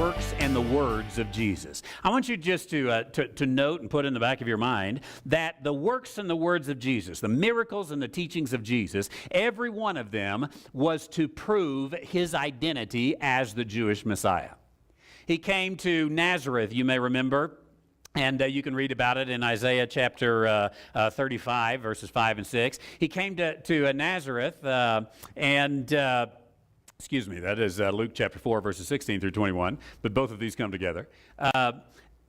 works and the words of Jesus. I want you just to note and put in the back of your mind that the works and the words of Jesus, the miracles and the teachings of Jesus, every one of them was to prove his identity as the Jewish Messiah. He came to Nazareth, you may remember, and you can read about it in Isaiah chapter 35, verses 5 and 6. He came to Nazareth, excuse me, that is Luke chapter 4, verses 16 through 21, but both of these come together.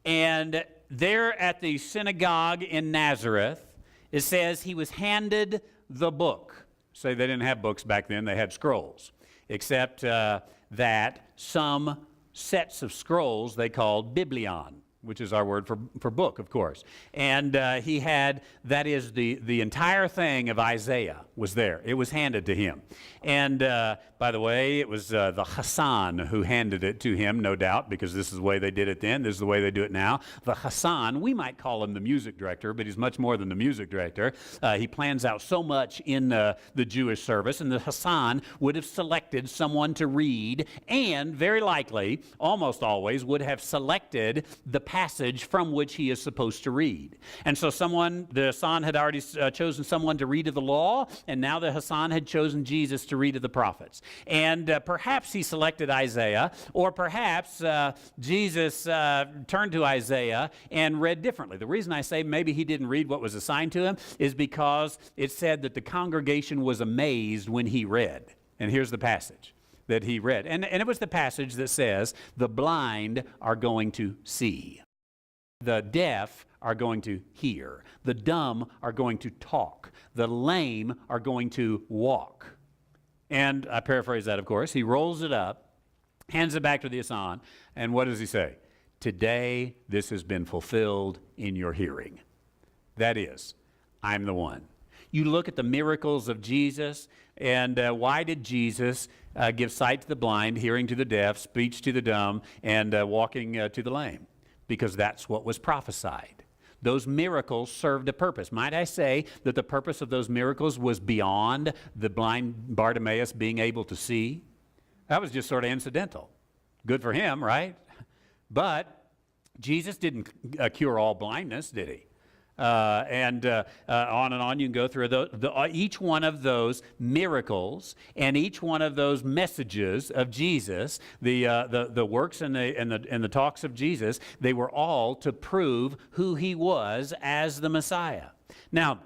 And there at the synagogue in Nazareth, it says he was handed the book. Say they didn't have books back then, they had scrolls, except that some sets of scrolls they called biblion, which is our word for book, of course. And he had, that is the entire thing of Isaiah was there. It was handed to him. And by the way, it was the Hassan who handed it to him, no doubt, because this is the way they did it then. This is the way they do it now. The Hassan, we might call him the music director, but he's much more than the music director. He plans out so much in the Jewish service, and the Hassan would have selected someone to read, and very likely, almost always, would have selected the passage from which he is supposed to read. And so the Hassan had already chosen someone to read of the law, and now the Hassan had chosen Jesus to read of the prophets. And perhaps he selected Isaiah, or perhaps Jesus turned to Isaiah and read differently. The reason I say maybe he didn't read what was assigned to him is because it said that the congregation was amazed when he read. And here's the passage that he read. And it was the passage that says, the blind are going to see. The deaf are going to hear. The dumb are going to talk. The lame are going to walk. And I paraphrase that, of course. He rolls it up, hands it back to the Hassan, and what does he say? Today, this has been fulfilled in your hearing. That is, I'm the one. You look at the miracles of Jesus, and why did Jesus give sight to the blind, hearing to the deaf, speech to the dumb, and walking to the lame? Because that's what was prophesied. Those miracles served a purpose. Might I say that the purpose of those miracles was beyond the blind Bartimaeus being able to see? That was just sort of incidental. Good for him, right? But Jesus didn't cure all blindness, did he? On and on you can go through each one of those miracles and each one of those messages of Jesus, the works and the talks of Jesus. They were all to prove who he was as the Messiah. Now,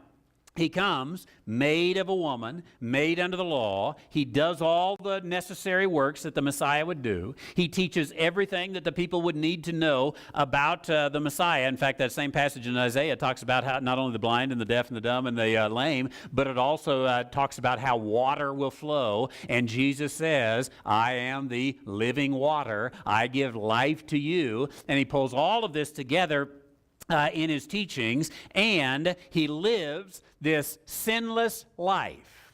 he comes made of a woman, made under the law. He does all the necessary works that the Messiah would do. He teaches everything that the people would need to know about the Messiah. In fact, that same passage in Isaiah talks about how not only the blind and the deaf and the dumb and the lame, but it also talks about how water will flow. And Jesus says, I am the living water. I give life to you. And he pulls all of this together in his teachings, and he lives this sinless life.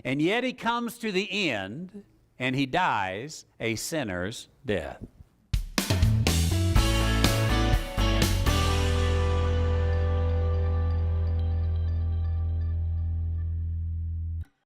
And yet he comes to the end, and he dies a sinner's death.